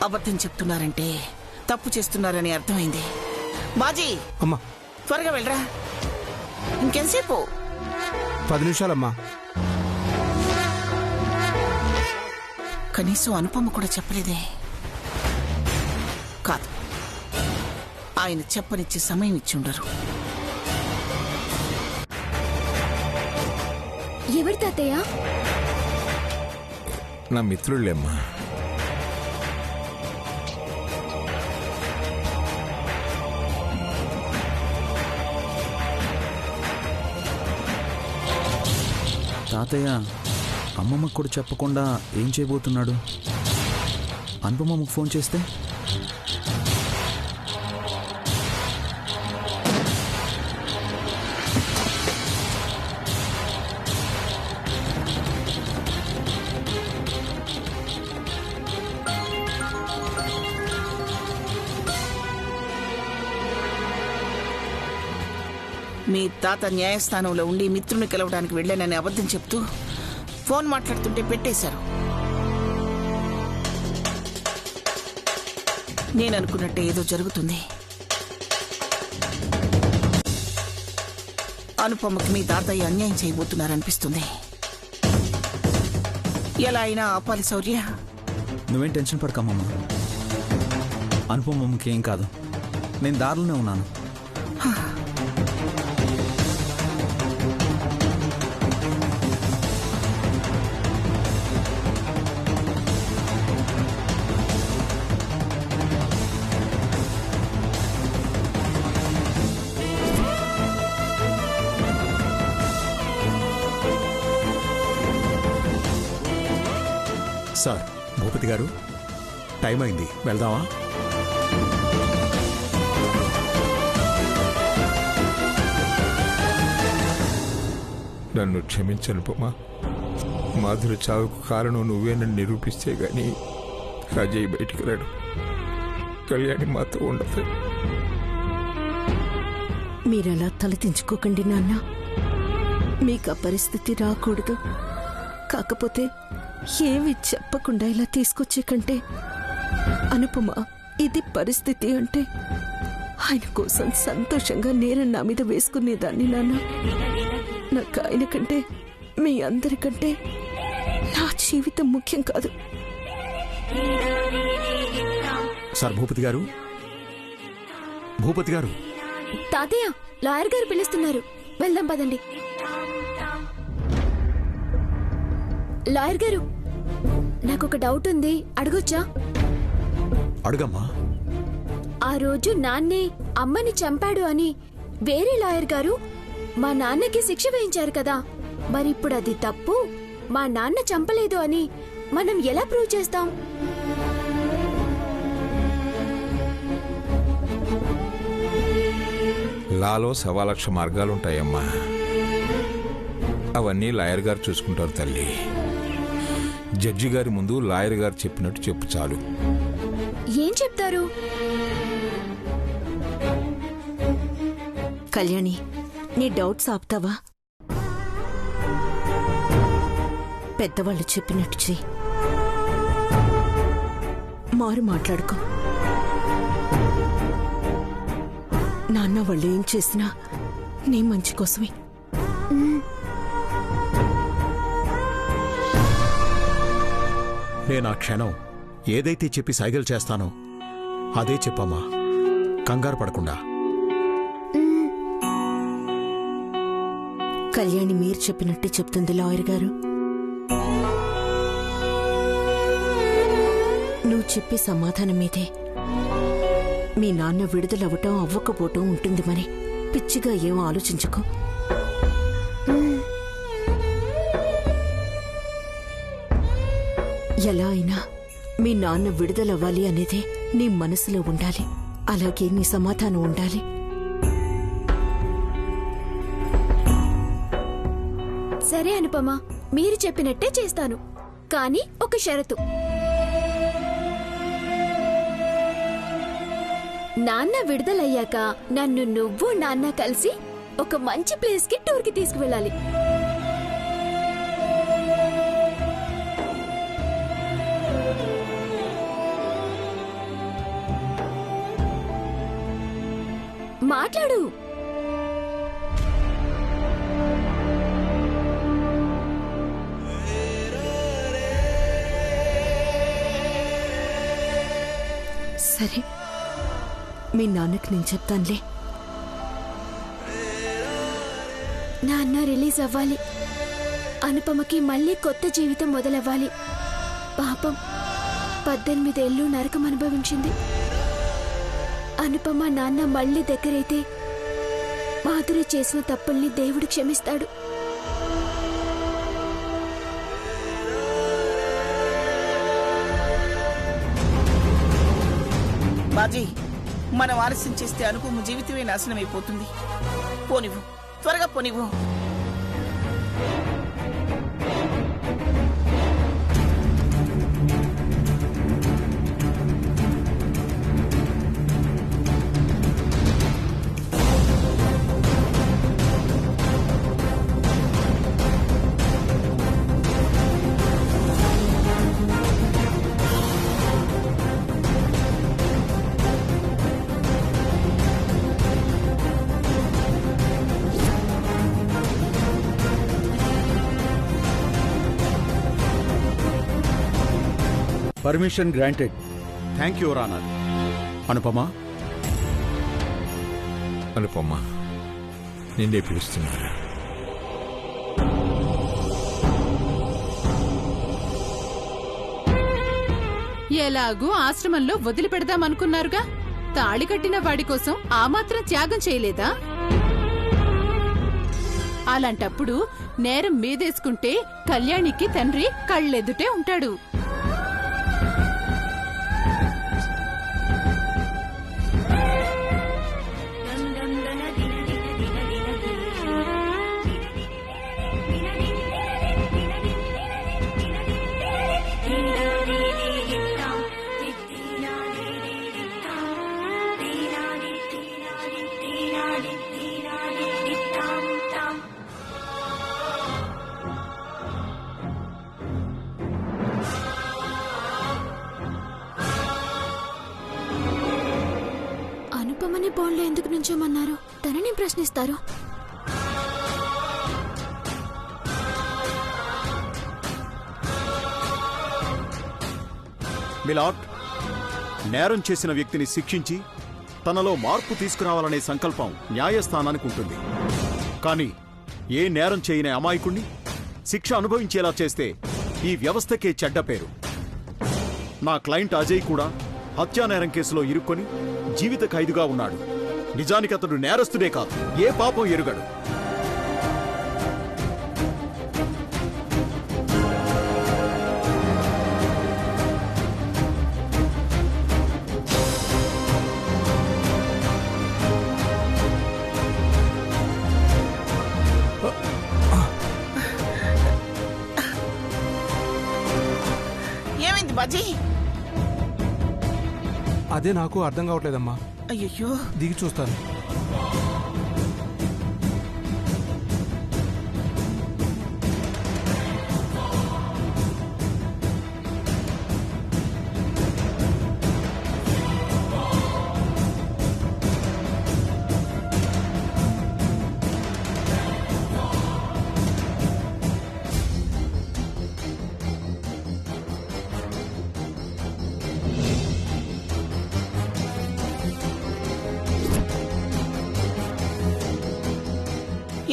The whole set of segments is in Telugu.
అబద్ధం చెప్తున్నారంటే తప్పు చేస్తున్నారని అర్థమైంది. బాజీ అమ్మా, త్వరగా వెళ్ళరా. ఇంకెంతసేపు? 10 నిమిషాలమ్మా. కనీసం అనుపమ కూడా చెప్పలేదే. కాదు, ఆయన చెప్పనిచ్చే సమయం ఇచ్చి ఉండరు. ఎవరి తాతయ్య? నా మిత్రుళ్ళేమ్మా. తాతయ్య అమ్మమ్మకు కూడా చెప్పకుండా ఏం చేయబోతున్నాడు? అనుపమ్మకు ఫోన్ చేస్తే? మీ తాత న్యాయస్థానంలో ఉండి మిత్రుని కలవడానికి వెళ్ళానని అబద్ధం చెప్తూ ఫోన్ మాట్లాడుతుంటే పెట్టేశారు. నేననుకున్నట్టే ఏదో జరుగుతుంది. అనుపమకి మీ తాతయ్య అన్యాయం చేయబోతున్నారనిపిస్తుంది. ఎలా అయినా ఆపాలి శౌర్య. నువ్వేం టెన్షన్ పడకమ్మమ్మ. అనుపమమ్మకి ఏం కాదు. నేను దారిలోనే ఉన్నాను. సార్, భూపతి గారు, టైం అయింది, వెళ్దామా? నన్ను క్షమించను పొమ్మా. మాధురి చావుకు కారణం నువ్వేనని నిరూపిస్తే గాని అజయ్ బయటికి రాడు. కళ్యాణి మాతో ఉండదు. మీరలా తలదించుకోకండి నాన్న. మీకు ఆ పరిస్థితి రాకూడదు. కాకపోతే ఏమి చెప్పకుండా ఇలా తీసుకొచ్చే కంటే, అనుపమ ఇది పరిస్థితి అంటే ఆయన కోసం సంతోషంగా నేరం నా మీద వేసుకునేదాన్ని నాన్న. నాకు ఆయన కంటే, మీ అందరికంటే నా జీవితం ముఖ్యం కాదు. సార్, భూపతి గారు, భూపతి గారు. తాతయ్య, లాయర్ గారు పిలుస్తున్నారు. వెళ్దాం పదండి. లాయర్ గారు, నాకొక డౌట్ ఉంది, అడగొచ్చా? అడుగమ్మా. ఆ రోజు నాన్నే అమ్మని చంపాడు అని వేరే లాయర్ గారు మా నాన్నకి శిక్ష వేయించారు కదా. మరిప్పుడు అది తప్పు, మా నాన్న చంపలేదు అని మనం ఎలా ప్రూవ్ చేస్తాం? లాలో 1,00,000 మార్గాలుంటాయమ్మా. అవన్నీ లాయర్ గారు చూసుకుంటారు తల్లి. జడ్జి గారి ముందు లాయర్ గారు చెప్పినట్టు చెప్పు చాలు. ఏం చెప్తారు? కళ్యాణి, నీ డౌట్స్ ఆపుతావా? పెద్దవాళ్ళు చెప్పినట్టు చెయ్యి. మారు మాట్లాడుకో. నాన్న వాళ్ళు ఏం చేసినా నీ మంచి కోసమే. నేను ఆ క్షణం ఏదైతే చెప్పి సైగలు చేస్తానో అదే చెప్పమ్మా, కంగారు పడకుండా. కళ్యాణి మీరు చెప్పినట్టే చెప్తుంది లాయర్ గారు. నువ్వు చెప్పే సమాధానం మీదే మీ నాన్న విడుదలవ్వటం అవ్వకపోవటం ఉంటుంది. మరి పిచ్చిగా ఏం ఆలోచించుకో. ఎలా అయినా మీ నాన్న విడుదలవ్వాలి అనేది నీ మనసులో ఉండాలి. అలాగే నీ సమాధానం ఉండాలి. సరే అనుపమ, మీరు చెప్పినట్టే చేస్తాను. కానీ ఒక షరతు. నాన్న విడుదలయ్యాక నన్ను నువ్వు నాన్న కలిసి ఒక మంచి ప్లేస్ కి టూర్ కి తీసుకువెళ్ళాలి. మాట్లాడు. సరే, మీ నాన్నకి నేను చెప్తానులే. నాన్న రిలీజ్ అవ్వాలి. అనుపమకి మళ్ళీ కొత్త జీవితం మొదలవ్వాలి. పాపం 18 ఏళ్ళు నరకం అనుభవించింది. అనుపమ నాన్న మళ్ళీ దగ్గరైతే మాధురి చేసిన తప్పుల్ని దేవుడు క్షమిస్తాడు. బాజీ, మనం ఆలస్యం చేస్తే అనుపమ జీవితమే నాశనమైపోతుంది. పోనివ్వు, త్వరగా పోనివ్వు. Permission granted. Thank you, your honour. Anupama, Anupamma నిన్నే పిలుస్తున్నారు. ఎలాగూ ఆశ్రమంలో వదిలిపెడదామనుకున్నారుగా. తాళి కట్టిన వాడి కోసం ఆ మాత్రం త్యాగం చేయలేదా? అలాంటప్పుడు నేరం మీదేసుకుంటే కళ్యాణికి తండ్రి కళ్ళెదుటే ఉంటాడు. అనుపమని బోన్లో ఎందుకు నుంచోమన్నారు? తనని ప్రశ్నిస్తారు. మిలాట్, నేరం చేసిన వ్యక్తిని శిక్షించి తనలో మార్పు తీసుకురావాలనే సంకల్పం న్యాయస్థానానికి ఉంటుంది. కానీ ఏ నేరం చేయని అమాయకుణ్ణి శిక్ష అనుభవించేలా చేస్తే ఈ వ్యవస్థకే చెడ్డ పేరు. నా క్లయింట్ అజయ్ కూడా హత్యానేరం కేసులో ఇరుక్కొని జీవిత ఖైదుగా ఉన్నాడు. నిజానికి అతడు నేరస్తుడే కాదు, ఏ పాపం ఎరుగడు. ఏమైంది బాజీ? అదే నాకు అర్థం కావట్లేదమ్మా. అయ్యో, దిగి చూస్తాను.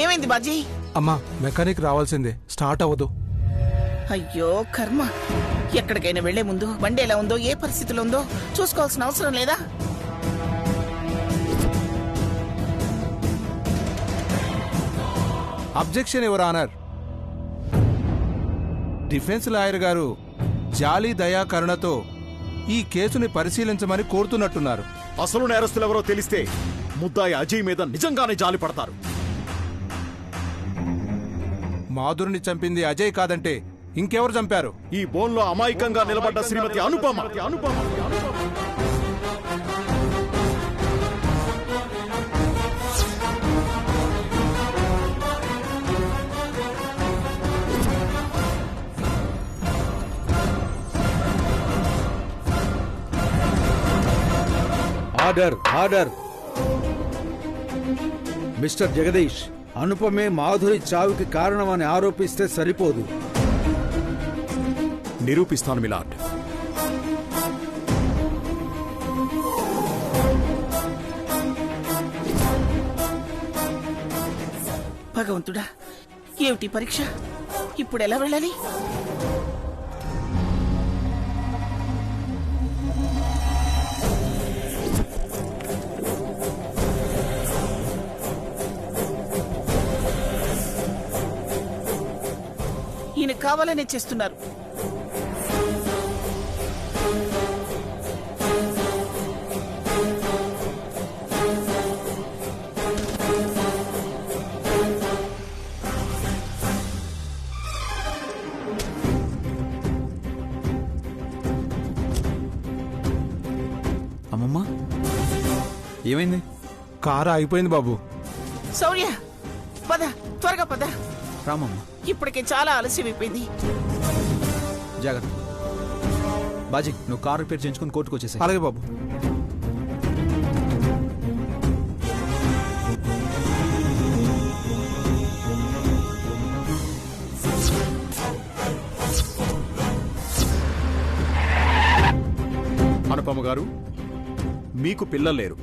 ఏమైంది బాజీ? అమ్మా, మెకానిక్ రావాల్సిందే, స్టార్ట్ అవ్వదు. అయ్యో కర్మ. ఎక్కడికైనా వెళ్లే ముందు బండి ఎలా ఉందో, ఏ పరిస్థితిలో ఉందో చూసుకోవాల్సిన అవసరం లేదా? Objection your honour. Defence lawyer గారు జాలి దయా కరుణతో ఈ కేసుని పరిశీలించమని కోరుతున్నట్టున్నారు. అసలు నేరస్తులెవరో తెలిస్తే ముద్దాయి అజయ్ మీద నిజంగానే జాలి పడతారు. మాధురిని చంపింది అజయ్ కాదంటే ఇంకెవరు చంపారు? ఈ బోన్లో అమాయకంగా నిలబడ్డ Shrimati Anupama. Order, order. Mister Jagadish, అనుపమే మాధురి చావుకి కారణమని ఆరోపిస్తే సరిపోదు. నిరూపిస్తాను మిలాడ్. భగవంతుడా, ఏమిటి పరీక్ష? ఇప్పుడు ఎలా వెళ్ళాలి? ఈయన కావాలనే చేస్తున్నారు. అమ్మమ్మ, ఏమైంది? కారు ఆగిపోయింది బాబు. శౌర్య, పద, త్వరగా పద. రామమ్మ, ఇప్పటికే చాలా ఆలస్యమైపోయింది. జాగ్రత్త. బాజీ, నువ్వు కారు రిపేర్ చేయించుకుని కోర్టుకు వచ్చేసాయి. అలాగే బాబు. అనుపమ గారు, మీకు పిల్లలు లేరు,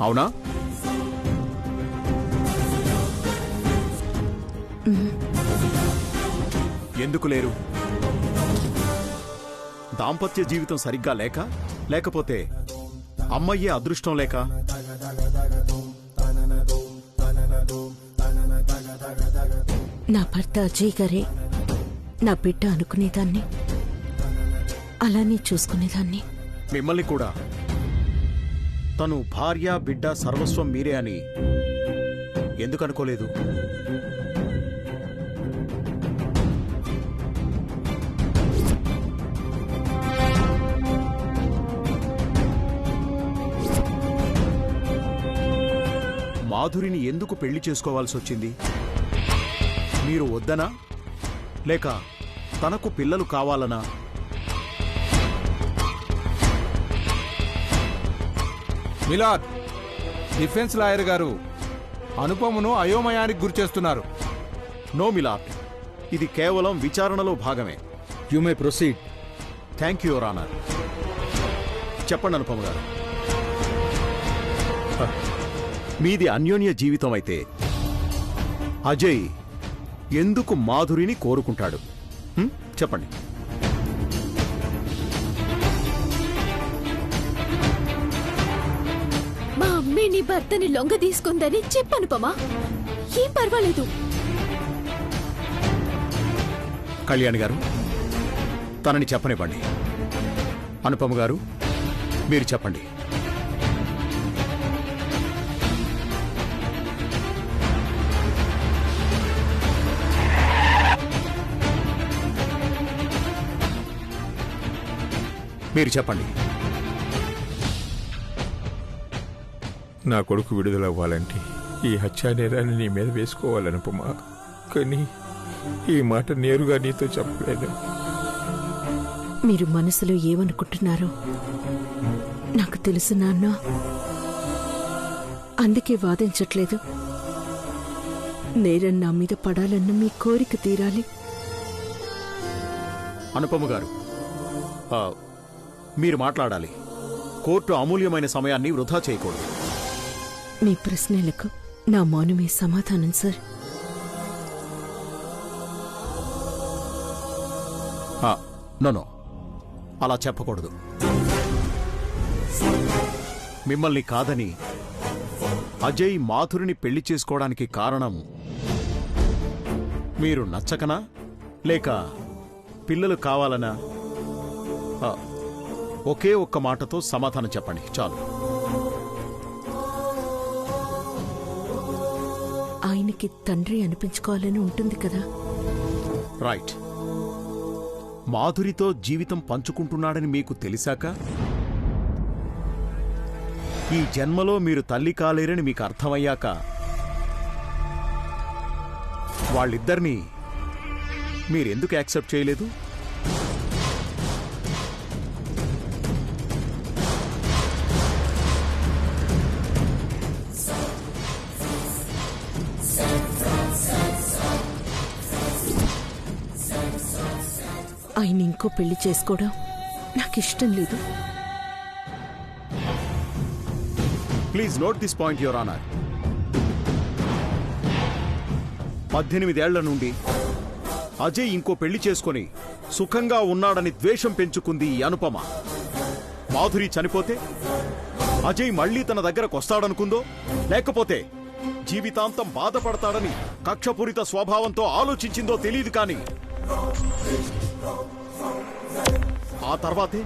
అవునా? ఎందుకు లేరు? దాంపత్య జీవితం సరిగ్గా లేక, లేకపోతే అమ్మయ్యే అదృష్టం లేక? నా భర్త అజయ్ గారే నా బిడ్డ అనుకునేదాన్ని, అలానే చూసుకునేదాన్ని. మిమ్మల్ని కూడా తను భార్య బిడ్డ సర్వస్వం మీరే అని ఎందుకు అనుకోలేదు? మాధురిని ఎందుకు పెళ్లి చేసుకోవాల్సి వచ్చింది? మీరు వద్దనా, లేక తనకు పిల్లలు కావాలనా? మిలాద్, డిఫెన్స్ లాయర్ గారు అనుపమను అయోమయానికి గురిచేస్తున్నారు. నో మిలాద్, ఇది కేవలం విచారణలో భాగమే. You may proceed. Thank you your honour. చెప్పండి అనుపమ గారు. మీది అన్యోన్య జీవితం అయితే అజయ్ ఎందుకు మాధురిని కోరుకుంటాడు? చెప్పండి. మా అమ్మే నీ భర్తని లొంగ తీసుకుందని చెప్పనుపమా, ఏం పర్వాలేదు. కళ్యాణ్ గారు, తనని చెప్పనివ్వండి. అనుపమ గారు, మీరు చెప్పండి. మీరు చెప్పండి. నా కొడుకు విడుదలవ్వాలంటే ఈ హత్యా నేరాన్ని నీ మీద వేసుకోవాలనుపమా, కానీ ఈ మాట నేరుగా నీతో చెప్పలేదు. మీరు మనసులో ఏమనుకుంటున్నారో నాకు తెలుసు నాన్న, అందుకే వాదించట్లేదు. నేరం నా మీద పడాలన్న మీ కోరిక తీరాలి. అనుపమ గారు, మీరు మాట్లాడాలి. కోర్టు అమూల్యమైన సమయాన్ని వృధా చేయకూడదు. మీ ప్రశ్నలకు నా మౌనమే సమాధానం సార్. నో, అలా చెప్పకూడదు. మిమ్మల్ని కాదని అజయ్ మాధురిని పెళ్లి చేసుకోవడానికి కారణం మీరు నచ్చకనా, లేక పిల్లలు కావాలనా? ఒకే ఒక్క మాటతో సమాధానం చెప్పండి చాలు. ఆయనకి తండ్రి అనిపించుకోవాలని ఉంటుంది కదా. రైట్. మాధురితో జీవితం పంచుకుంటున్నాడని మీకు తెలిసాక, ఈ జన్మలో మీరు తల్లి కాలేరని మీకు అర్థమయ్యాక, వాళ్ళిద్దరినీ మీరెందుకు యాక్సెప్ట్ చేయలేదు? ఆయన ఇంకో పెళ్లి చేసుకోవడం నాకిష్టం లేదు. Please note this point your honour. 18 ఏళ్ల నుండి అజయ్ ఇంకో పెళ్లి చేసుకొని సుఖంగా ఉన్నాడని ద్వేషం పెంచుకుంది ఈ అనుపమ. మాధురి చనిపోతే అజయ్ మళ్లీ తన దగ్గరకు వస్తాడనుకుందో, లేకపోతే జీవితాంతం బాధపడతాడని కక్షపూరిత స్వభావంతో ఆలోచించిందో తెలియదు. కానీ ఆ తర్వాతే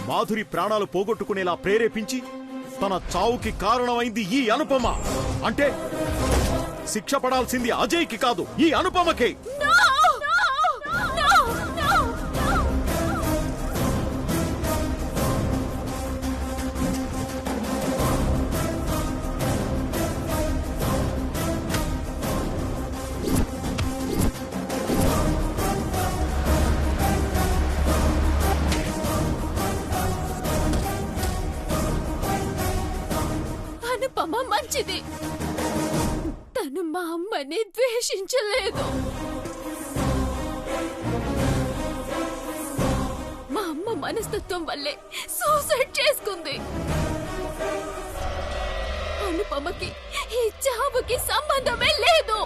మాధురి ప్రాణాలు పోగొట్టుకునేలా ప్రేరేపించి తన చావుకి కారణమైంది ఈ అనుపమ. అంటే శిక్ష పడాల్సింది అజయ్కి కాదు, ఈ అనుపమకే. అనుపమ మంచిది. తను మా అమ్మని ద్వేషించలేదు. మా అమ్మ మనస్తత్వం వల్లే సూసైడ్ చేసుకుంది. అనుపమకి ఈ చావుకి సంబంధమే లేదు.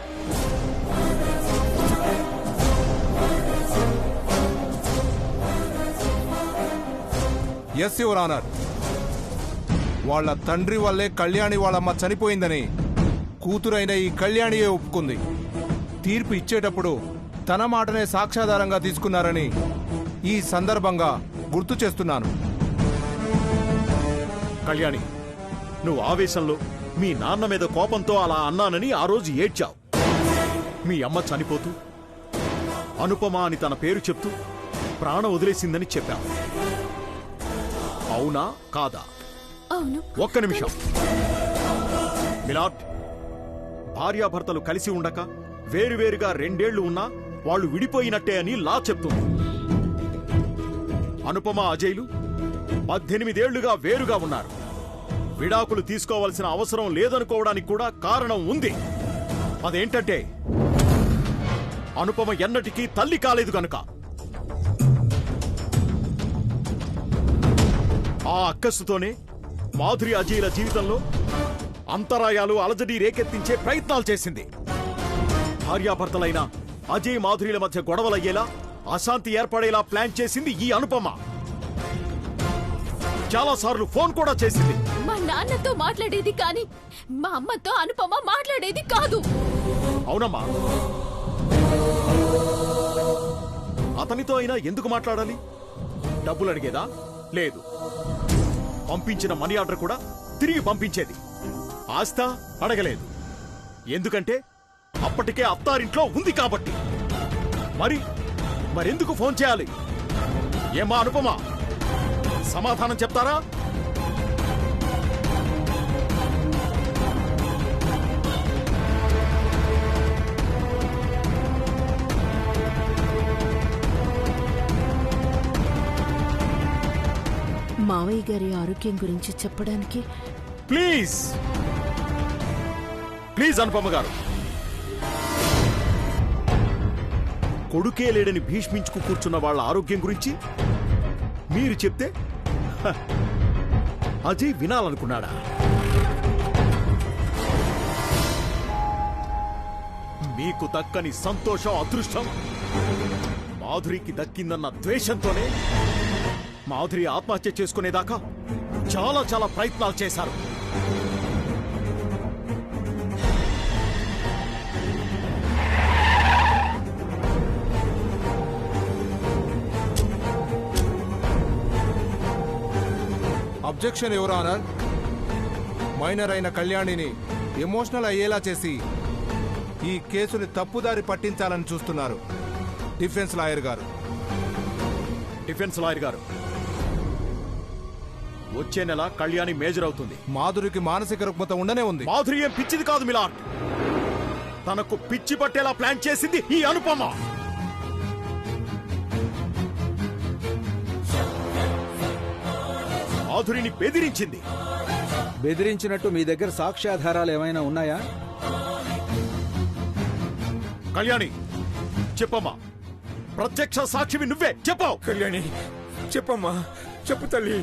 Yes your honour. వాళ్ళ తండ్రి వల్లే కళ్యాణి వాళ్ళమ్మ చనిపోయిందని కూతురైన ఈ కళ్యాణియే ఒప్పుకుంది. తీర్పు ఇచ్చేటప్పుడు తన మాటనే సాక్ష్యాధారంగా తీసుకున్నారని ఈ సందర్భంగా గుర్తు చేస్తున్నాను. కళ్యాణి, నువ్వు ఆవేశంలో మీ నాన్న మీద కోపంతో అలా అన్నానని ఆ రోజు ఏడ్చావు. మీ అమ్మ చనిపోతూ అనుపమ అని తన పేరు చెప్తూ ప్రాణం వదిలేసిందని చెప్పావు. అవునా కాదా? అవును. ఒక్క నిమిషం మిలాడ్. భార్యాభర్తలు కలిసి ఉండక వేరువేరుగా 2 ఏళ్లు ఉన్నా వాళ్ళు విడిపోయినట్టే అని లా చెప్తుంది. అనుపమ అజయ్లు 18 ఏళ్లుగా వేరుగా ఉన్నారు. విడాకులు తీసుకోవాల్సిన అవసరం లేదనుకోవడానికి కూడా కారణం ఉంది. అదేంటంటే అనుపమ ఎన్నటికీ తల్లి కాలేదు గనుక. ఆ అక్కస్సుతోనే మాధురి అజయ్ల జీవితంలో అంతరాయాలు, అలజడి రేకెత్తించే ప్రయత్నాలు చేసింది. భార్యాభర్తలైన అజయ్ మాధురిల మధ్య గొడవలయ్యేలా, అశాంతి ఏర్పడేలా ప్లాన్ చేసింది ఈ అనుపమ. చాలాసార్లు ఫోన్ కూడా చేసింది. మా నాన్నతో మాట్లాడేది కానీ మా అమ్మతో అనుపమ మాట్లాడేది కాదు. అవునమ్మా. అతనితో అయినా ఎందుకు మాట్లాడాలి? డబ్బులు అడిగేదా? లేదు. పంపించిన మనీ ఆర్డర్ కూడా తిరిగి పంపించేది. ఆస్తా అడగలేదు. ఎందుకంటే అప్పటికే అత్తారింట్లో ఉంది కాబట్టి. మరెందుకు ఫోన్ చేయాలి? ఏమా అనుపమ, సమాధానం చెప్తారా? మావయ్య గారి ఆరోగ్యం గురించి చెప్పడానికి ప్లీజ్ అనుపమ గారు. కొడుకే లేడని భీష్మించుకు కూర్చున్న వాళ్ళ ఆరోగ్యం గురించి మీరు చెప్తే అజయ్ వినాలనుకున్నాడా? మీకు దక్కని సంతోషం, అదృష్టం మాధురికి దక్కిందన్న ద్వేషంతోనే మాధురి ఆత్మహత్య చేసుకునేదాకా చాలా చాలా ప్రయత్నాలు చేశారు. Objection your honour. మైనర్ అయిన కళ్యాణిని ఎమోషనల్ అయ్యేలా చేసి ఈ కేసుని తప్పుదారి పట్టించాలని చూస్తున్నారు డిఫెన్స్ లాయర్ గారు. వచ్చే నెల కళ్యాణి మేజర్ అవుతుంది. మాధురికి మానసిక రుగ్మత ఉండనే ఉంది. మాధురి ఏం పిచ్చిది కాదు మిలాడ్. తనకు పిచ్చి పట్టేలా ప్లాన్ చేసింది ఈ అనుపమ. మాధురిని బెదిరించింది. బెదిరించినట్టు మీ దగ్గర సాక్ష్యాధారాలు ఏమైనా ఉన్నాయా? కళ్యాణి చెప్పమ్మా, ప్రత్యక్ష సాక్షివి నువ్వే చెప్పావు. కళ్యాణి చెప్పమ్మా, చెప్పు తల్లి.